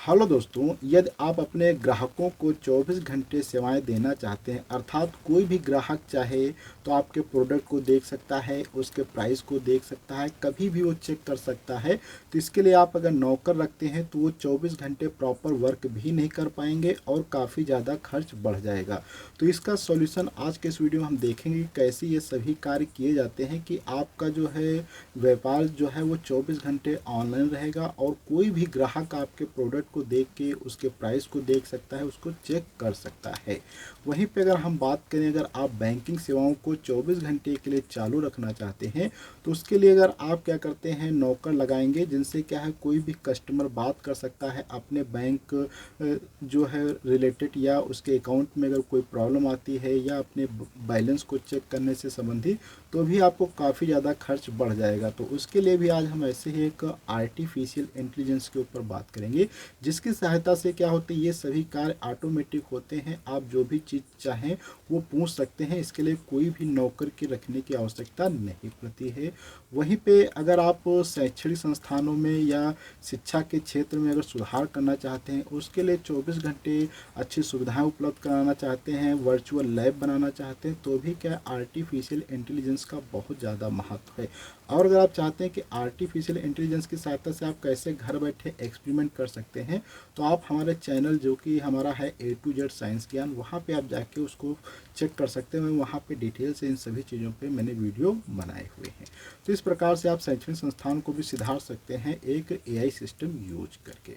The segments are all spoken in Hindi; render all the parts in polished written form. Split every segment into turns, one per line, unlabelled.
हेलो दोस्तों, यदि आप अपने ग्राहकों को 24 घंटे सेवाएं देना चाहते हैं, अर्थात कोई भी ग्राहक चाहे तो आपके प्रोडक्ट को देख सकता है, उसके प्राइस को देख सकता है, कभी भी वो चेक कर सकता है। तो इसके लिए आप अगर नौकर रखते हैं तो वो 24 घंटे प्रॉपर वर्क भी नहीं कर पाएंगे और काफ़ी ज़्यादा खर्च बढ़ जाएगा। तो इसका सॉल्यूशन आज के इस वीडियो में हम देखेंगे कि कैसे ये सभी कार्य किए जाते हैं कि आपका जो है व्यापार जो है वो 24 घंटे ऑनलाइन रहेगा और कोई भी ग्राहक आपके प्रोडक्ट को देख के उसके प्राइस को देख सकता है, उसको चेक कर सकता है। वहीं पे अगर हम बात करें, अगर आप बैंकिंग सेवाओं को 24 घंटे के लिए चालू रखना चाहते हैं तो उसके लिए अगर आप क्या करते हैं, नौकर लगाएंगे जिनसे क्या है कोई भी कस्टमर बात कर सकता है अपने बैंक जो है रिलेटेड, या उसके अकाउंट में अगर कोई प्रॉब्लम आती है या अपने बैलेंस को चेक करने से संबंधित, तो भी आपको काफ़ी ज़्यादा खर्च बढ़ जाएगा। तो उसके लिए भी आज हम ऐसे ही एक आर्टिफिशियल इंटेलिजेंस के ऊपर बात करेंगे, जिसकी सहायता से क्या होते हैं ये सभी कार्य ऑटोमेटिक होते हैं। आप जो भी चीज़ चाहें वो पूछ सकते हैं, इसके लिए कोई भी नौकर के रखने की आवश्यकता नहीं पड़ती है। वहीं पे अगर आप शैक्षणिक संस्थानों में या शिक्षा के क्षेत्र में अगर सुधार करना चाहते हैं, उसके लिए 24 घंटे अच्छी सुविधाएं उपलब्ध कराना चाहते हैं, वर्चुअल लैब बनाना चाहते हैं, तो भी क्या आर्टिफिशियल इंटेलिजेंस का बहुत ज़्यादा महत्व है। और अगर आप चाहते हैं कि आर्टिफिशियल इंटेलिजेंस की सहायता से आप कैसे घर बैठे एक्सपेरिमेंट कर सकते हैं, तो आप हमारे चैनल जो कि हमारा है A to Z साइंस ज्ञान, वहाँ पे आप जाके उसको चेक कर सकते हैं। मैं वहाँ पे डिटेल से इन सभी चीज़ों पे मैंने वीडियो बनाए हुए हैं। तो इस प्रकार से आप शैक्षणिक संस्थान को भी सुधार सकते हैं एक AI सिस्टम यूज करके।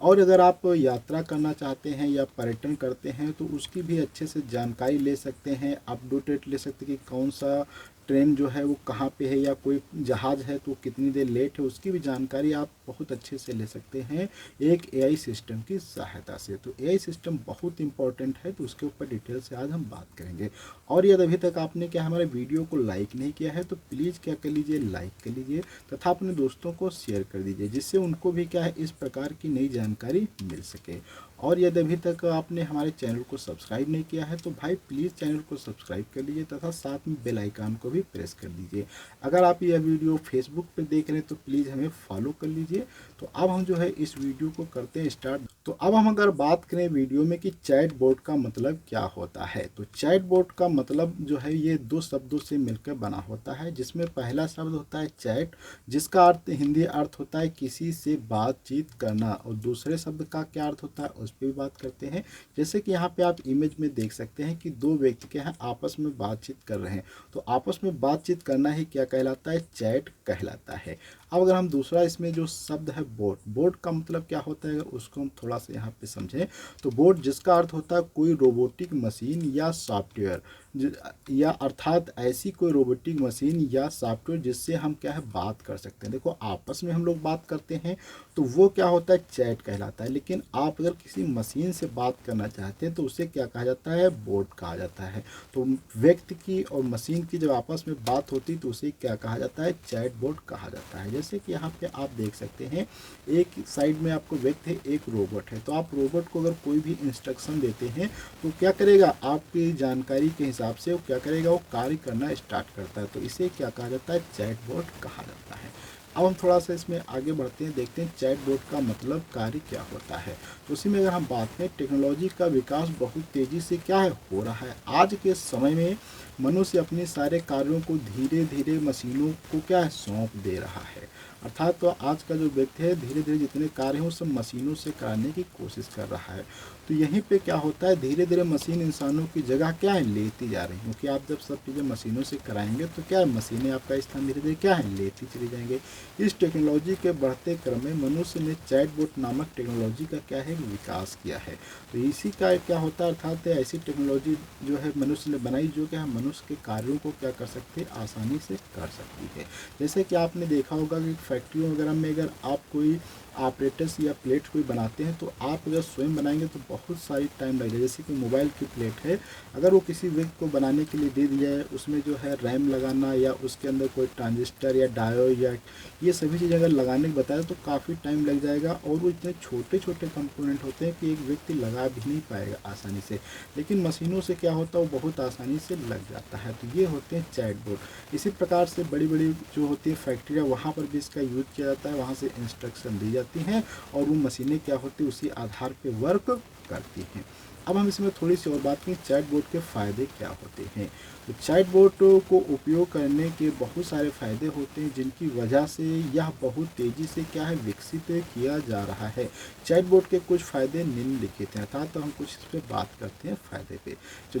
और अगर आप यात्रा करना चाहते हैं या पर्यटन करते हैं तो उसकी भी अच्छे से जानकारी ले सकते हैं, अपडेट ले सकते हैं कि कौन सा ट्रेन जो है वो कहाँ पे है, या कोई जहाज़ है तो कितनी देर लेट है, उसकी भी जानकारी आप बहुत अच्छे से ले सकते हैं एक AI सिस्टम की सहायता से। तो AI सिस्टम बहुत इंपॉर्टेंट है, तो उसके ऊपर डिटेल से आज हम बात करेंगे। और यदि अभी तक आपने क्या हमारे वीडियो को लाइक नहीं किया है तो प्लीज़ क्या कर लीजिए, लाइक कर लीजिए तथा अपने दोस्तों को शेयर कर दीजिए, जिससे उनको भी क्या है इस प्रकार की नई जानकारी मिल सके। और यदि अभी तक आपने हमारे चैनल को सब्सक्राइब नहीं किया है तो भाई प्लीज़ चैनल को सब्सक्राइब कर लीजिए तथा साथ में बेल आइकन को भी प्रेस कर दीजिए। अगर आप यह वीडियो फेसबुक पे देख रहे हैं तो प्लीज़ हमें फॉलो कर लीजिए। तो अब हम जो है इस वीडियो को करते हैं स्टार्ट। तो अब हम अगर बात करें वीडियो में कि चैट बोट का मतलब क्या होता है, तो चैट बोट का मतलब जो है ये दो शब्दों से मिलकर बना होता है, जिसमें पहला शब्द होता है चैट, जिसका अर्थ हिंदी अर्थ होता है किसी से बातचीत करना, और दूसरे शब्द का क्या अर्थ होता है उस पर भी बात करते हैं। जैसे कि यहाँ पे आप इमेज में देख सकते हैं कि दो व्यक्ति क्या है आपस में बातचीत कर रहे हैं, तो आपस में बातचीत करना ही क्या कहलाता है, चैट कहलाता है। अब अगर हम दूसरा इसमें जो शब्द है बोट, बोट का मतलब क्या होता है उसको हम थोड़ा सा यहाँ पे समझें, तो बोट जिसका अर्थ होता है कोई रोबोटिक मशीन या सॉफ्टवेयर, या अर्थात ऐसी कोई रोबोटिक मशीन या सॉफ्टवेयर जिससे हम क्या है बात कर सकते हैं। देखो आपस में हम लोग बात करते हैं तो वो क्या होता है, चैट कहलाता है, लेकिन आप अगर किसी मशीन से बात करना चाहते हैं तो उसे क्या कहा जाता है, बोट कहा जाता है। तो व्यक्ति की और मशीन की जब आपस में बात होती है तो उसे क्या कहा जाता है, चैट बोट कहा जाता है। जैसे कि यहाँ पे आप देख सकते हैं एक साइड में आपको व्यक्ति है, एक रोबोट है, तो आप रोबोट को अगर कोई भी इंस्ट्रक्शन देते हैं तो क्या करेगा, आपकी जानकारी के हिसाब से वो क्या करेगा, वो कार्य करना स्टार्ट करता है। तो इसे क्या कहा जाता है, चैट बोट कहा जाता है। अब हम थोड़ा सा इसमें आगे बढ़ते हैं, देखते हैं चैट बोट का मतलब कार्य क्या होता है। तो उसी में अगर हम बात करें, टेक्नोलॉजी का विकास बहुत तेज़ी से क्या है हो रहा है। आज के समय में मनुष्य अपने सारे कार्यों को धीरे धीरे मशीनों को क्या है, सौंप दे रहा है। अर्थात तो आज का जो व्यक्ति है धीरे धीरे जितने कार्य हैं वो सब मशीनों से कराने की कोशिश कर रहा है। तो यहीं पे क्या होता है, धीरे धीरे मशीन इंसानों की जगह क्या है, लेती जा रही है, क्योंकि आप जब सब चीज़ें मशीनों से कराएंगे तो क्या है, मशीनें आपका स्थान धीरे धीरे क्या है, लेती चली जाएंगे। इस टेक्नोलॉजी के बढ़ते क्रम में मनुष्य ने चैटबॉट नामक टेक्नोलॉजी का क्या है, विकास किया है। तो इसी का क्या होता है, अर्थात ऐसी टेक्नोलॉजी जो है मनुष्य ने बनाई जो क्या है मनुष्य के कार्यों को क्या कर सकते हैं, आसानी से कर सकती है। जैसे कि आपने देखा होगा कि फैक्ट्रियों वगैरह में अगर आप कोई ऑपरेटर्स या प्लेट कोई बनाते हैं तो आप अगर स्वयं बनाएंगे तो बहुत सारी टाइम लगेगा। जैसे कि मोबाइल की प्लेट है, अगर वो किसी व्यक्ति को बनाने के लिए दे दिया है, उसमें जो है रैम लगाना या उसके अंदर कोई ट्रांजिस्टर या डायोड या ये सभी चीज़ें अगर लगाने को बताया तो काफ़ी टाइम लग जाएगा, और वो इतने छोटे छोटे कंपोनेंट होते हैं कि एक व्यक्ति लगा भी नहीं पाएगा आसानी से। लेकिन मशीनों से क्या होता है, वो बहुत आसानी से लग जाता है। तो ये होते हैं चैटबॉट। इसी प्रकार से बड़ी बड़ी जो होती है फैक्ट्रियाँ, वहाँ पर भी इसका यूज किया जाता है, वहाँ से इंस्ट्रक्शन दी जाती करती हैं और वो मशीनें क्या होती हैं उसी आधार पे वर्क करती हैं। अब हम इसमें थोड़ी सी और बात करें चैटबॉट के फ़ायदे क्या होते हैं। तो चैटबॉट को उपयोग करने के बहुत सारे फ़ायदे होते हैं जिनकी वजह से यह बहुत तेज़ी से क्या है विकसित किया जा रहा है। चैटबॉट के कुछ फ़ायदे निम्नलिखित हैं, अर्थात तो हम कुछ इस पर बात करते हैं फ़ायदे पे। तो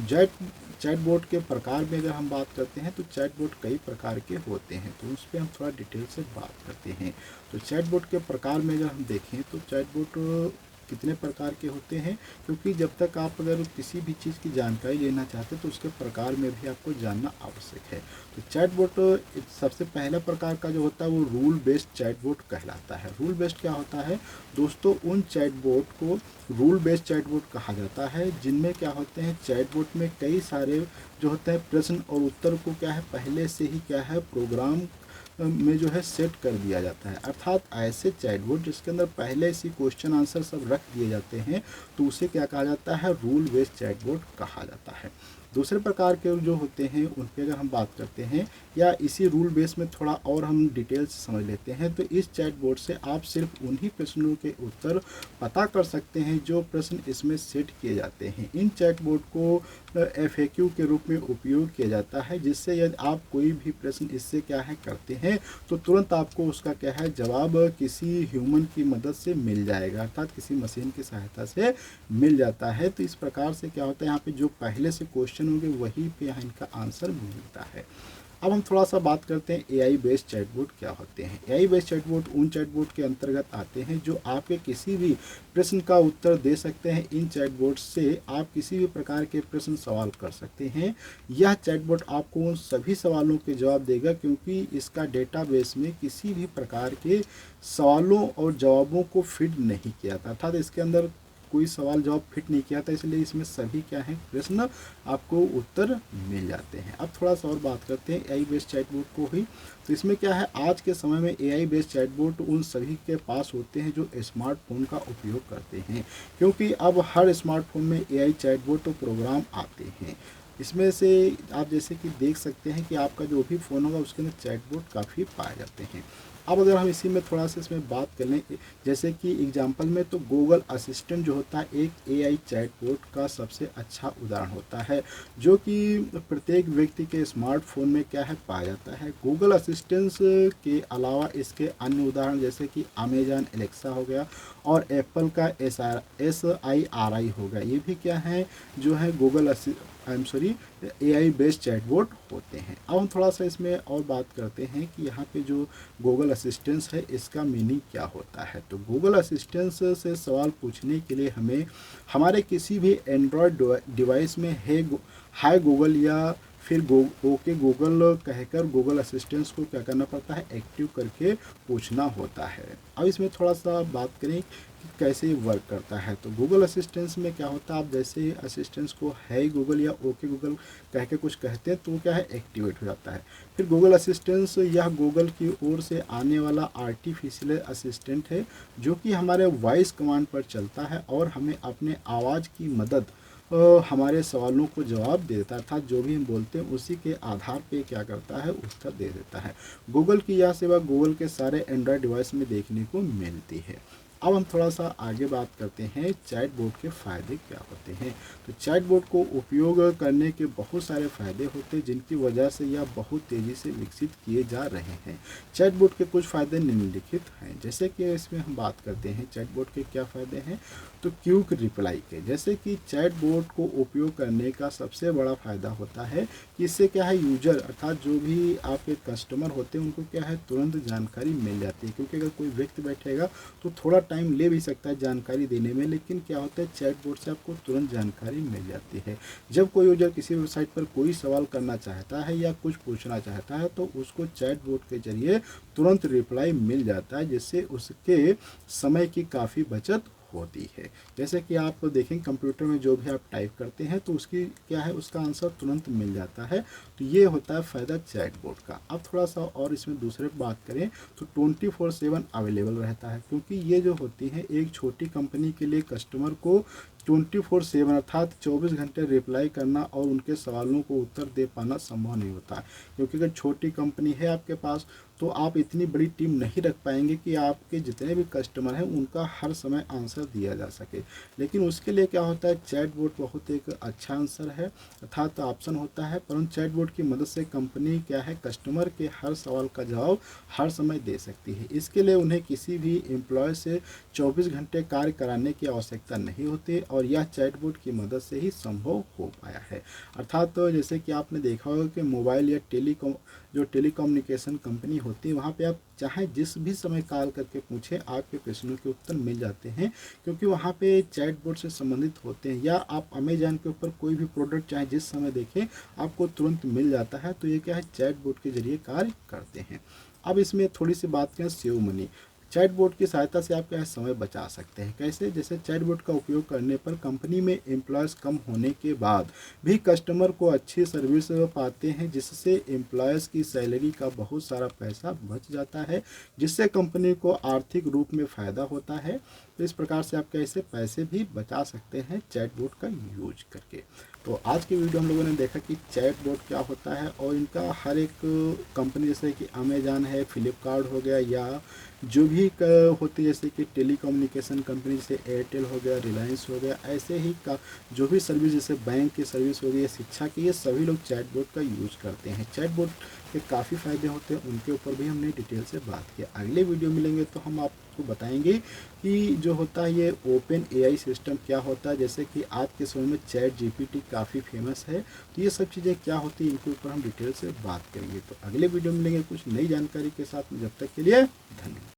चैटबॉट के प्रकार में अगर हम बात करते हैं तो चैटबॉट कई प्रकार के होते हैं, तो उस पर हम थोड़ा डिटेल से बात करते हैं। तो चैटबॉट के प्रकार में अगर हम देखें तो चैटबॉट कितने प्रकार के होते हैं, क्योंकि जब तक आप अगर किसी भी चीज़ की जानकारी लेना चाहते हैं तो उसके प्रकार में भी आपको जानना आवश्यक है। तो चैटबॉट सबसे पहला प्रकार का जो होता है वो रूल बेस्ड चैटबॉट कहलाता है। रूल बेस्ड क्या होता है दोस्तों, उन चैटबॉट को रूल बेस्ड चैटबॉट कहा जाता है जिनमें क्या होते हैं चैटबॉट में कई सारे जो होते हैं प्रश्न और उत्तर को क्या है पहले से ही क्या है प्रोग्राम में जो है सेट कर दिया जाता है। अर्थात ऐसे चैटबॉट जिसके अंदर पहले से क्वेश्चन आंसर सब रख दिए जाते हैं तो उसे क्या कहा जाता है रूल बेस्ड चैटबॉट कहा जाता है। दूसरे प्रकार के जो होते हैं उन पर अगर हम बात करते हैं या इसी रूल बेस में थोड़ा और हम डिटेल से समझ लेते हैं तो इस चैटबॉट से आप सिर्फ उन्हीं प्रश्नों के उत्तर पता कर सकते हैं जो प्रश्न इसमें सेट किए जाते हैं। इन चैटबॉट को FAQ के रूप में उपयोग किया जाता है, जिससे यदि आप कोई भी प्रश्न इससे क्या है करते हैं तो तुरंत आपको उसका क्या है जवाब किसी ह्यूमन की मदद से मिल जाएगा, अर्थात किसी मशीन की सहायता से मिल जाता है। तो इस प्रकार से क्या होता है यहाँ पे जो पहले से क्वेश्चन होंगे वही पे यहाँ इनका आंसर मिलता है। अब हम थोड़ा सा बात करते हैं AI बेस्ड चैटबॉट क्या होते हैं। AI बेस्ड चैटबॉट उन चैटबॉट के अंतर्गत आते हैं जो आपके किसी भी प्रश्न का उत्तर दे सकते हैं। इन चैटबॉट से आप किसी भी प्रकार के प्रश्न सवाल कर सकते हैं। यह चैटबॉट आपको उन सभी सवालों के जवाब देगा क्योंकि इसका डेटाबेस में किसी भी प्रकार के सवालों और जवाबों को फिट नहीं किया था, अर्थात इसके अंदर कोई सवाल जवाब फिट नहीं किया था, इसलिए इसमें सभी क्या है प्रश्न आपको उत्तर मिल जाते हैं। अब थोड़ा सा और बात करते हैं AI बेस्ड चैटबॉट को ही। तो इसमें क्या है आज के समय में AI बेस्ड चैटबॉट उन सभी के पास होते हैं जो स्मार्टफोन का उपयोग करते हैं, क्योंकि अब हर स्मार्टफोन में AI चैटबॉट प्रोग्राम आते हैं। इसमें से आप जैसे कि देख सकते हैं कि आपका जो भी फ़ोन होगा उसके अंदर चैटबॉट काफ़ी पाए जाते हैं। अब अगर हम इसी में थोड़ा सा इसमें बात कर लें जैसे कि एग्जांपल में तो गूगल असिस्टेंट जो होता है एक AI चैटबॉट का सबसे अच्छा उदाहरण होता है जो कि प्रत्येक व्यक्ति के स्मार्टफोन में क्या है पाया जाता है। गूगल असिस्टेंट के अलावा इसके अन्य उदाहरण जैसे कि अमेजॉन एलेक्सा हो गया और एप्पल का SIRI हो गया, ये भी क्या है जो है गूगल AI बेस्ड चैटबॉट होते हैं। अब हम थोड़ा सा इसमें और बात करते हैं कि यहाँ पे जो गूगल असिस्टेंस है इसका मीनिंग क्या होता है। तो गूगल असिस्टेंस से सवाल पूछने के लिए हमें हमारे किसी भी एंड्रॉयड डिवाइस में हाय गूगल या फिर ओके गूगल कहकर गूगल असिस्टेंस को क्या करना पड़ता है एक्टिव करके पूछना होता है। अब इसमें थोड़ा सा बात करें कि कैसे वर्क करता है। तो गूगल असिस्टेंस में क्या होता है आप जैसे असिस्टेंस को है गूगल या ओके गूगल कह के कुछ कहते हैं तो वो क्या है एक्टिवेट हो जाता है। फिर गूगल असिस्टेंस यह गूगल की ओर से आने वाला आर्टिफिशियल असिस्टेंट है जो कि हमारे वॉइस कमांड पर चलता है और हमें अपने आवाज़ की मदद हमारे सवालों को जवाब दे देता है, अर्थात जो भी हम बोलते हैं उसी के आधार पे क्या करता है उत्तर दे देता है। गूगल की यह सेवा गूगल के सारे एंड्रॉयड डिवाइस में देखने को मिलती है। अब हम थोड़ा सा आगे बात करते हैं चैटबॉट के फ़ायदे क्या होते हैं। तो चैटबॉट को उपयोग करने के बहुत सारे फ़ायदे होते हैं जिनकी वजह से यह बहुत तेज़ी से विकसित किए जा रहे हैं। चैटबॉट के कुछ फ़ायदे निम्नलिखित हैं, जैसे कि इसमें हम बात करते हैं चैटबॉट के क्या फ़ायदे हैं। तो क्विक रिप्लाई के, जैसे कि चैटबॉट को उपयोग करने का सबसे बड़ा फ़ायदा होता है कि इससे क्या है यूजर अर्थात जो भी आपके कस्टमर होते हैं उनको क्या है तुरंत जानकारी मिल जाती है, क्योंकि अगर कोई व्यक्ति बैठेगा तो थोड़ा टाइम ले भी सकता है जानकारी देने में, लेकिन क्या होता है चैटबॉट से आपको तुरंत जानकारी मिल जाती है। जब कोई यूजर किसी वेबसाइट पर कोई सवाल करना चाहता है या कुछ पूछना चाहता है तो उसको चैटबॉट के जरिए तुरंत रिप्लाई मिल जाता है, जिससे उसके समय की काफ़ी बचत होती है। जैसे कि आप देखें कंप्यूटर में जो भी आप टाइप करते हैं तो उसकी क्या है उसका आंसर तुरंत मिल जाता है। तो ये होता है फ़ायदा चैटबॉट का। अब थोड़ा सा और इसमें दूसरे बात करें तो 24/7 अवेलेबल रहता है, क्योंकि ये जो होती है एक छोटी कंपनी के लिए कस्टमर को 24/7 अर्थात 24 घंटे रिप्लाई करना और उनके सवालों को उत्तर दे पाना संभव नहीं होता है, क्योंकि अगर छोटी कंपनी है आपके पास तो आप इतनी बड़ी टीम नहीं रख पाएंगे कि आपके जितने भी कस्टमर हैं उनका हर समय आंसर दिया जा सके। लेकिन उसके लिए क्या होता है, चैटबॉट बहुत एक अच्छा आंसर है अर्थात ऑप्शन होता है, परंतु चैटबॉट की मदद से कंपनी क्या है, कस्टमर के हर सवाल का जवाब हर समय दे सकती है। इसके लिए उन्हें किसी भी एम्प्लॉय से 24 घंटे कार्य कराने की आवश्यकता नहीं होती और यह चैटबॉट की मदद से ही संभव हो पाया है। अर्थात तो जैसे कि आपने देखा होगा कि मोबाइल या टेलीकम्युनिकेशन कंपनी होती है, वहाँ पे आप चाहे जिस भी समय कॉल करके पूछें, आपके प्रश्नों के उत्तर मिल जाते हैं, क्योंकि वहाँ पे चैटबॉट से संबंधित होते हैं। या आप अमेजॉन के ऊपर कोई भी प्रोडक्ट चाहे जिस समय देखें आपको तुरंत मिल जाता है। तो ये क्या है, चैटबॉट के जरिए कार्य करते हैं। अब इसमें थोड़ी सी बात करें सेव मनी। चैटबॉट की सहायता से आप क्या है, समय बचा सकते हैं। कैसे, जैसे चैटबॉट का उपयोग करने पर कंपनी में एम्प्लॉयज़ कम होने के बाद भी कस्टमर को अच्छी सर्विस पाते हैं, जिससे एम्प्लॉयज़ की सैलरी का बहुत सारा पैसा बच जाता है, जिससे कंपनी को आर्थिक रूप में फ़ायदा होता है। तो इस प्रकार से आप कैसे पैसे भी बचा सकते हैं चैटबॉट का यूज करके। तो आज की वीडियो हम लोगों ने देखा कि चैटबॉट क्या होता है और इनका हर एक कंपनी जैसे कि अमेजॉन है, फ्लिपकार्ट हो गया, या जो भी होती है जैसे कि टेलीकम्युनिकेशन कंपनी जैसे एयरटेल हो गया, रिलायंस हो गया, ऐसे ही का जो भी सर्विस जैसे बैंक की सर्विस हो गई या शिक्षा की, ये सभी लोग चैटबॉट का यूज करते हैं। चैटबॉट के काफ़ी फ़ायदे होते हैं, उनके ऊपर भी हमने डिटेल से बात किया। अगले वीडियो मिलेंगे तो हम आपको बताएंगे कि जो होता है ये ओपन एआई सिस्टम क्या होता है। जैसे कि आज के समय में चैट जीपीटी काफ़ी फेमस है, तो ये सब चीज़ें क्या होती है इनके ऊपर हम डिटेल से बात करेंगे। तो अगले वीडियो में मिलेंगे कुछ नई जानकारी के साथ में, जब तक के लिए धन्यवाद।